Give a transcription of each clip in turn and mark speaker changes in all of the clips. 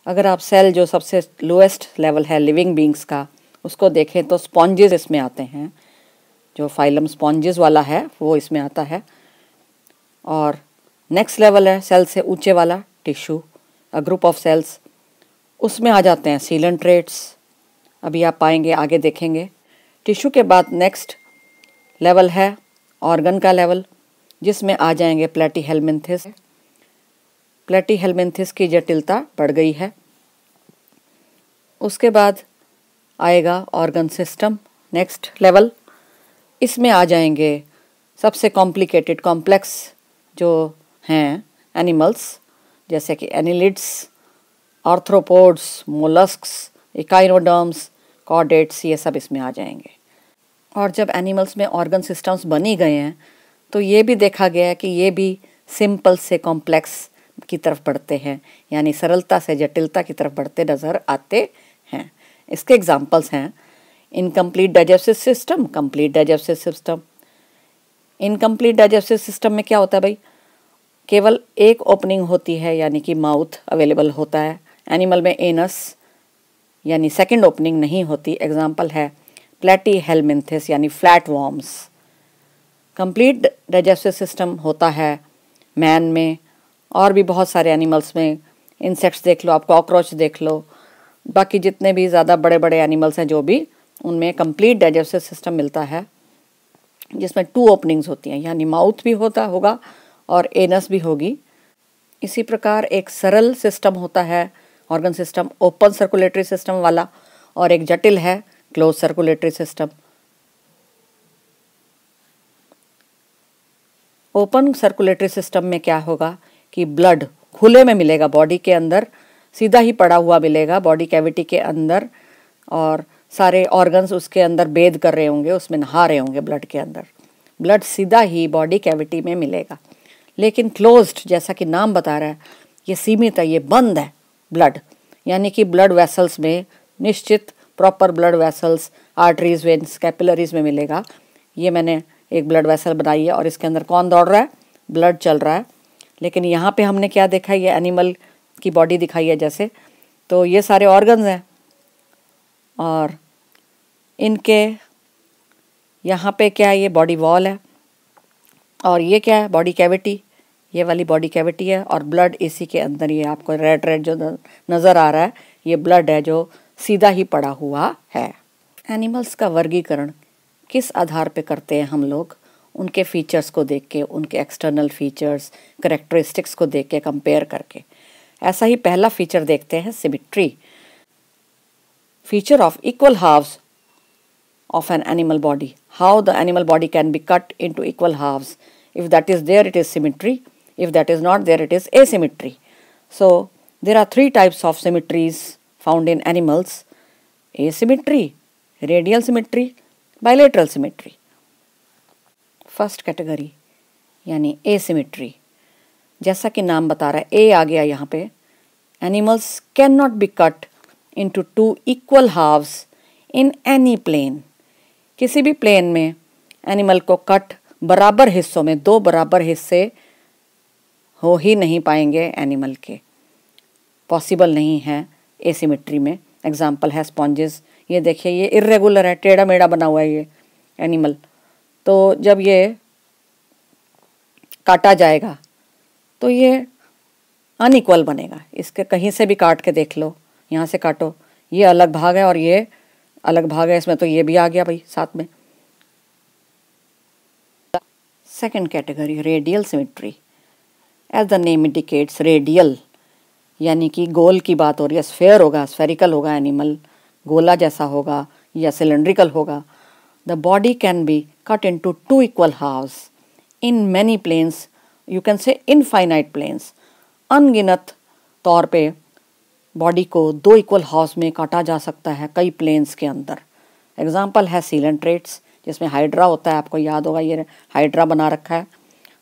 Speaker 1: अगर आप सेल जो सबसे लोएस्ट लेवल है लिविंग बींग्स का उसको देखें तो स्पॉन्जेस इसमें आते हैं, जो फाइलम स्पॉन्जेस वाला है वो इसमें आता है। और नेक्स्ट लेवल है सेल से ऊंचे वाला tissue, a group of cells, उसमें आ जाते हैं सीलेंट्रेट्स। अभी आप पाएंगे, आगे देखेंगे। टिश्यू के बाद नेक्स्ट लेवल है ऑर्गन का लेवल, जिसमें आ जाएंगे प्लेटीहेलमिन्थेस। प्लेटीहेलमिन्थेस की जटिलता बढ़ गई है। उसके बाद आएगा ऑर्गन सिस्टम, नेक्स्ट लेवल। इसमें आ जाएंगे सबसे कॉम्प्लिकेटेड कॉम्प्लेक्स जो हैं एनिमल्स, जैसे कि annelids, arthropods, molluscs, echinoderms, chordates, ये सब इसमें आ जाएंगे। और जब एनिमल्स में ऑर्गन सिस्टम्स बनी गए हैं तो ये भी देखा गया है कि ये भी सिंपल से कॉम्प्लेक्स की तरफ बढ़ते हैं, यानी सरलता से जटिलता की तरफ बढ़ते नज़र आते हैं। इसके एग्जांपल्स हैं incomplete digestive system, complete digestive system. Incomplete digestive system में क्या होता है भाई, केवल एक ओपनिंग होती है यानी कि माउथ अवेलेबल होता है। एनिमल में एनस यानी सेकंड ओपनिंग नहीं होती। एग्जांपल है प्लेटीहेलमिन्थेस यानी flat worms. Complete digestive system होता है मैन में और भी बहुत सारे एनिमल्स में। इंसेक्ट्स देख लो आप, कॉकरोच देख लो, बाकी जितने भी ज़्यादा बड़े बड़े एनिमल्स हैं जो भी, उनमें कंप्लीट डाइजेस्टिव सिस्टम मिलता है जिसमें 2 ओपनिंग्स होती हैं, यानी माउथ भी होगा और एनस भी होगी। इसी प्रकार एक सरल सिस्टम होता है organ system, open circulatory system वाला, और एक जटिल है close circulatory system. Open circulatory system में क्या होगा कि ब्लड खुले में मिलेगा, बॉडी के अंदर सीधा ही पड़ा हुआ मिलेगा बॉडी कैविटी के अंदर, और सारे ऑर्गन्स उसके अंदर बेद कर रहे होंगे, उसमें नहा रहे होंगे ब्लड के अंदर। ब्लड सीधा ही बॉडी कैविटी में मिलेगा। लेकिन क्लोज्ड, जैसा कि नाम बता रहा है, ये सीमित है, ये बंद है ब्लड, यानी कि ब्लड वेसल्स में निश्चित proper blood vessels, arteries, veins, capillaries में मिलेगा। ये मैंने एक ब्लड वेसल बनाई है और इसके अंदर कौन दौड़ रहा है, ब्लड चल रहा है। लेकिन यहाँ पे हमने क्या देखा, ये एनिमल की बॉडी दिखाई है जैसे, तो ये सारे ऑर्गन्स हैं और इनके यहाँ पे क्या है, ये बॉडी वॉल है और ये क्या है, बॉडी कैविटी, ये वाली बॉडी कैविटी है और ब्लड इसी के अंदर, ये आपको रेड रेड जो नज़र आ रहा है ये ब्लड है जो सीधा ही पड़ा हुआ है। एनिमल्स का वर्गीकरण किस आधार पे करते हैं हम लोग, उनके फीचर्स को देख के, उनके एक्सटर्नल फीचर्स, करेक्टरिस्टिक्स को देख के, कंपेयर करके। ऐसा ही पहला फीचर देखते हैं symmetry. Feature of equal halves of an animal body, how the animal body can be cut into equal halves. If that is there, it is symmetry. If that is not there, it is asymmetry. So there are 3 types of symmetries found in animals: asymmetry, radial symmetry, bilateral symmetry. First category यानी asymmetry, जैसा कि नाम बता रहा है, A आ गया यहाँ पे। Animals cannot be cut into 2 equal halves in any plane. किसी भी प्लेन में एनिमल को कट बराबर हिस्सों में, 2 बराबर हिस्से हो ही नहीं पाएंगे एनिमल के, पॉसिबल नहीं है एसिमेट्री में। एग्जाम्पल है स्पॉन्जेस, ये देखिए ये इर्रेगुलर है, टेढ़ा मेढ़ा बना हुआ है ये एनिमल, तो जब ये काटा जाएगा तो ये अनइक्वल बनेगा। इसके कहीं से भी काट के देख लो, यहाँ से काटो, ये अलग भाग है और ये अलग भाग है, इसमें तो ये भी आ गया भाई साथ में। Second category radial symmetry. As the name indicates, radial यानी कि गोल की बात हो रही है, स्फेयर होगा, स्फेरिकल होगा एनिमल, गोला जैसा होगा या सिलेंड्रिकल होगा। The body can be cut into 2 equal halves in many planes, you can say infinite planes. अनगिनत तौर पे बॉडी को 2 इक्वल हाफ्स में काटा जा सकता है कई प्लेन्स के अंदर। एग्जाम्पल है सीलेंट्रेट्स, जिसमें हाइड्रा होता है, आपको याद होगा ये हाइड्रा बना रखा है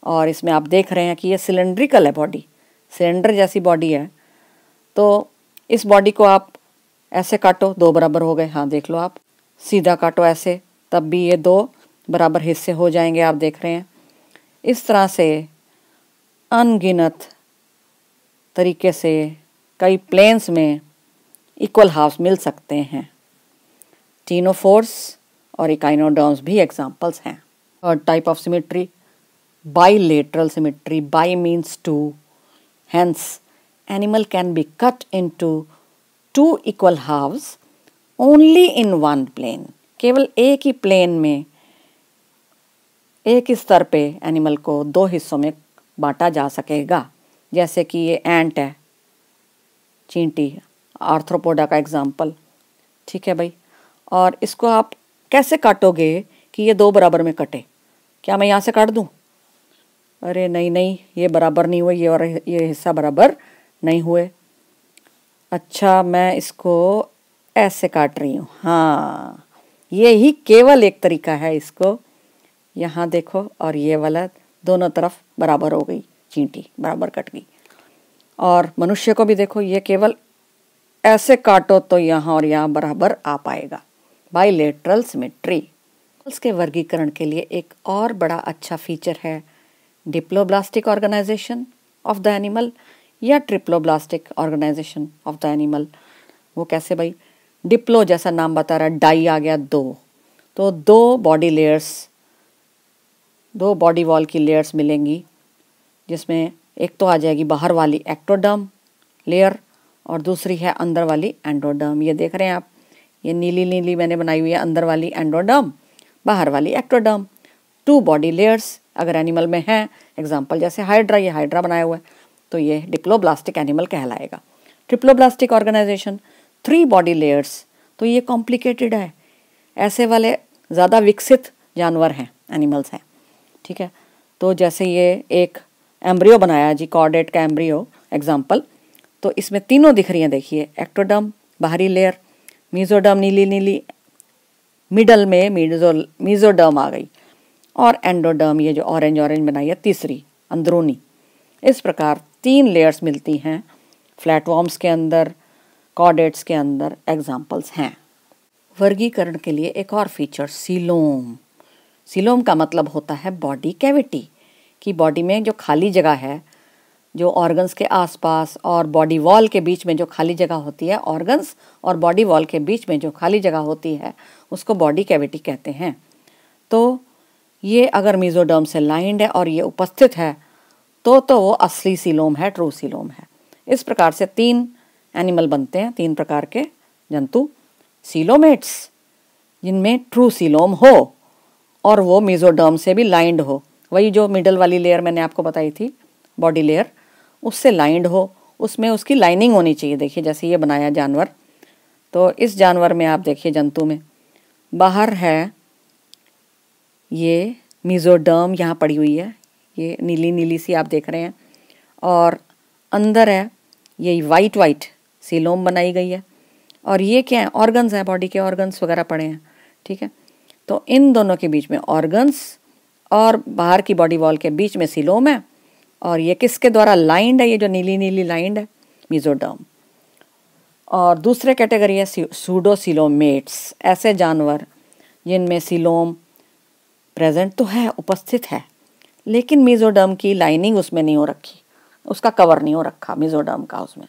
Speaker 1: और इसमें आप देख रहे हैं कि ये सिलेंड्रिकल है बॉडी, सिलेंडर जैसी बॉडी है। तो इस बॉडी को आप ऐसे काटो, 2 बराबर हो गए, हाँ देख लो आप, सीधा काटो ऐसे, तब भी ये 2 बराबर हिस्से हो जाएंगे, आप देख रहे हैं। इस तरह से अनगिनत तरीके से कई प्लेन्स में इक्वल हाफ्स मिल सकते हैं। टीनोफोर्स और इकाइनोडर्म्स भी एग्जाम्पल्स हैं। Third type of symmetry, bilateral symmetry. Bi means two. Hence, animal can be cut into two equal halves only in one plane. केवल एक ही प्लेन में एक ही स्तर पे एनिमल को दो हिस्सों में बांटा जा सकेगा। जैसे कि ये एंट है, चींटी, आर्थ्रोपोडा का एग्जाम्पल, ठीक है भाई। और इसको आप कैसे काटोगे कि ये दो बराबर में कटे? क्या मैं यहाँ से काट दूँ? अरे नहीं नहीं, ये बराबर नहीं हुए, ये और ये हिस्सा बराबर नहीं हुए। अच्छा, मैं इसको ऐसे काट रही हूँ। हाँ, ये ही केवल एक तरीका है इसको। यहाँ देखो, और ये वाला दोनों तरफ बराबर हो गई, चींटी बराबर कट गई। और मनुष्य को भी देखो, ये केवल ऐसे काटो तो यहाँ और यहाँ बराबर आ पाएगा। Bilateral symmetry. के वर्गीकरण के लिए एक और बड़ा अच्छा फीचर है diploblastic organisation of the animal या triploblastic organisation of the animal. वो कैसे भाई? डिप्लो जैसा नाम बता रहा है, डाई आ गया दो, तो दो बॉडी लेयर्स, दो बॉडी वॉल की लेयर्स मिलेंगी, जिसमें एक तो आ जाएगी बाहर वाली एक्टोडर्म लेयर और दूसरी है अंदर वाली एंडोडर्म। ये देख रहे हैं आप, ये नीली नीली मैंने बनाई हुई है, अंदर वाली एंडोडर्म, बाहर वाली एक्टोडर्म। टू बॉडी लेयर्स अगर एनिमल में है, एग्जाम्पल जैसे हाइड्रा, ये हाइड्रा बनाया हुआ है, तो ये डिप्लोब्लास्टिक एनिमल कहलाएगा। Triploblastic organisation, three body layers, तो ये कॉम्प्लिकेटेड है, ऐसे वाले ज़्यादा विकसित जानवर हैं, एनिमल्स हैं, ठीक है। तो जैसे ये एक एम्ब्रियो बनाया जी, कॉर्डेट का एम्ब्रियो एग्जाम्पल, तो इसमें तीनों दिख रही हैं, देखिए एक्टोडर्म बाहरी लेयर, मीजोडर्म नीली नीली, मिडल में मीजोडर्म आ गई, और एंडोडर्म ये जो ऑरेंज ऑरेंज बनाई है तीसरी अंदरूनी। इस प्रकार तीन लेयर्स मिलती हैं फ्लैटवॉर्म्स के अंदर, कॉर्डेट्स के अंदर एग्जाम्पल्स हैं। वर्गीकरण के लिए एक और फीचर सीलोम। सीलोम का मतलब होता है बॉडी कैविटी, कि बॉडी में जो खाली जगह है, जो ऑर्गन्स के आसपास और बॉडी वॉल के बीच में जो खाली जगह होती है, ऑर्गन्स और बॉडी वॉल के बीच में जो खाली जगह होती है, उसको बॉडी कैविटी कहते हैं। तो ये अगर मीजोडर्म से लाइंड है और ये उपस्थित है, तो वो असली सीलोम है, ट्रू सीलोम है। इस प्रकार से तीन एनिमल बनते हैं, तीन प्रकार के जंतु, सीलोमेट्स, जिनमें ट्रू सीलोम हो और वो मीजोडर्म से भी लाइंड हो, वही जो मिडल वाली लेयर मैंने आपको बताई थी, बॉडी लेयर, उससे लाइंड हो, उसमें उसकी लाइनिंग होनी चाहिए। देखिए जैसे ये बनाया जानवर, तो इस जानवर में आप देखिए, जंतु में बाहर है ये मीजोडर्म, यहाँ पड़ी हुई है, ये नीली नीली सी आप देख रहे हैं, और अंदर है ये वाइट वाइट सीलोम बनाई गई है, और ये क्या है? ऑर्गन्स हैं, बॉडी के ऑर्गन्स वगैरह पड़े हैं, ठीक है। तो इन दोनों के बीच में ऑर्गन्स और बाहर की बॉडी वॉल के बीच में सीलोम है, और ये किसके द्वारा लाइंड है? ये जो नीली नीली लाइंड है, मीजोडर्म। और दूसरे कैटेगरी है सूडोसीलोमेट्स, ऐसे जानवर जिनमें सीलोम प्रेजेंट तो है, उपस्थित है, लेकिन मीजोडर्म की लाइनिंग उसमें नहीं हो रखी, उसका कवर नहीं हो रखा मीजोडर्म का उसमें,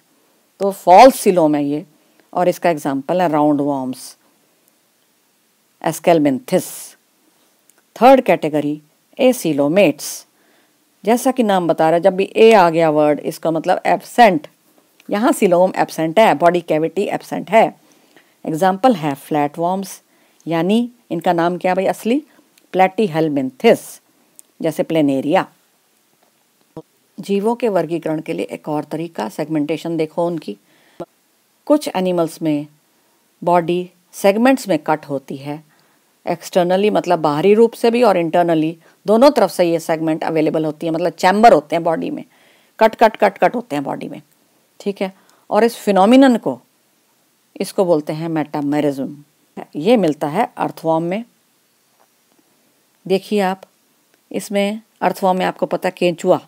Speaker 1: तो फॉल्स सीलोम है ये। और इसका एग्जाम्पल है round worms, Aschelminthes. Third category acoelomates, जैसा कि नाम बता रहा है, जब भी ए आ गया वर्ड, इसका मतलब एब्सेंट, यहाँ सीलोम एब्सेंट है, बॉडी कैविटी एब्सेंट है। एग्जाम्पल है फ्लैटवॉर्म्स, यानी इनका नाम क्या भाई असली? प्लेटीहेलमिन्थिस, जैसे प्लेनेरिया। जीवों के वर्गीकरण के लिए एक और तरीका, सेगमेंटेशन देखो उनकी। कुछ एनिमल्स में बॉडी सेगमेंट्स में कट होती है, एक्सटर्नली मतलब बाहरी रूप से भी, और इंटरनली दोनों तरफ से ये सेगमेंट अवेलेबल होती है, मतलब चैम्बर होते हैं बॉडी में, कट कट कट कट होते हैं बॉडी में, ठीक है। और इस फिनोमिनन को, इसको बोलते हैं मेटामेरिज्म। ये मिलता है अर्थवॉर्म में। देखिए आप, इसमें अर्थवॉर्म में आपको पता केंचुआ,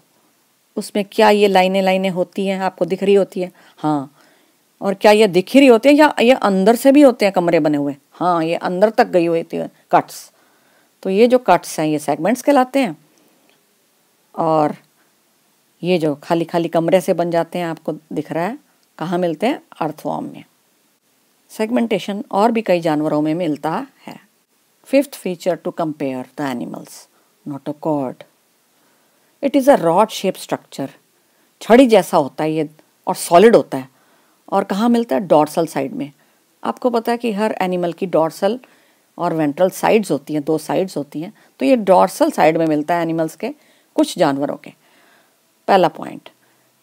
Speaker 1: उसमें क्या ये लाइनें लाइनें होती हैं, आपको दिख रही होती है? हाँ। और क्या ये दिख रही होती है या ये अंदर से भी होते हैं कमरे बने हुए? हाँ, ये अंदर तक गई हुई होती है कट्स। तो ये जो कट्स हैं ये सेगमेंट्स कहलाते हैं, और ये जो खाली खाली कमरे से बन जाते हैं, आपको दिख रहा है कहाँ मिलते हैं? अर्थवॉर्म में। सेगमेंटेशन और भी कई जानवरों में मिलता है। Fifth feature to compare the animals, notochord. It is a rod shape structure, छड़ी जैसा होता है ये और सॉलिड होता है। और कहाँ मिलता है? डॉर्सल साइड में। आपको पता है कि हर एनिमल की डॉर्सल और वेंट्रल साइड्स होती हैं, 2 साइड्स होती हैं, तो ये डॉर्सल साइड में मिलता है एनिमल्स के, कुछ जानवरों के। पहला पॉइंट,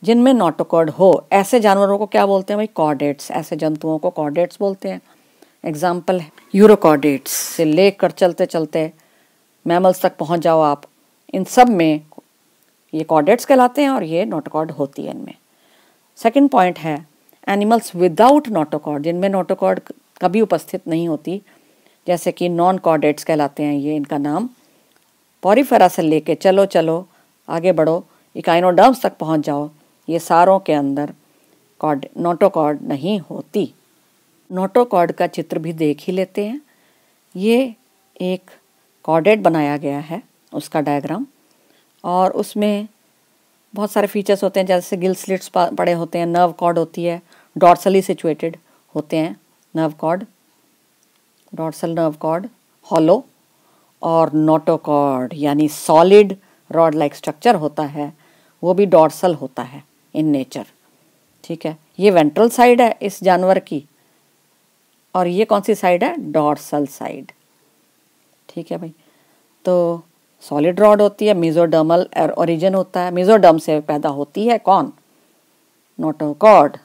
Speaker 1: जिनमें नोटोकॉर्ड हो ऐसे जानवरों को क्या बोलते हैं भाई? कॉर्डेट्स। ऐसे जंतुओं को कॉर्डेट्स बोलते हैं। एग्जाम्पल है यूरोकॉर्डेट्स, से लेकर चलते चलते मैमल्स तक पहुंच जाओ आप, इन सब में ये कॉर्डेट्स कहलाते हैं और ये नोटोकॉर्ड होती है इनमें। सेकंड पॉइंट है एनिमल्स विदाउट नोटोकॉर्ड, जिनमें नोटोकॉर्ड कभी उपस्थित नहीं होती, जैसे कि नॉन कॉर्डेट्स कहलाते हैं ये इनका नाम। पॉरीफेरा से लेके चलो चलो आगे बढ़ो, इकाइनोडर्म्स तक पहुंच जाओ, ये सारों के अंदर नोटोकॉर्ड नहीं होती। नोटोकॉर्ड का चित्र भी देख ही लेते हैं। ये एक कॉर्डेट बनाया गया है, उसका डायग्राम, और उसमें बहुत सारे फीचर्स होते हैं, जैसे गिल स्लिट्स पड़े होते हैं, नर्व कॉर्ड होती है, डॉर्सली सिचुएटेड होते हैं nerve cord, dorsal nerve cord hollow, और नोटोकॉर्ड यानी सॉलिड रॉड लाइक स्ट्रक्चर होता है, वो भी डॉर्सल होता है इन नेचर। ठीक है, ये वेंट्रल साइड है इस जानवर की, और ये कौन सी साइड है? Dorsal side. ठीक है भाई, तो सॉलिड रॉड होती है, मेसोडर्मल ओरिजिन होता है, मेसोडर्म से पैदा होती है कौन? नोटोकॉर्ड।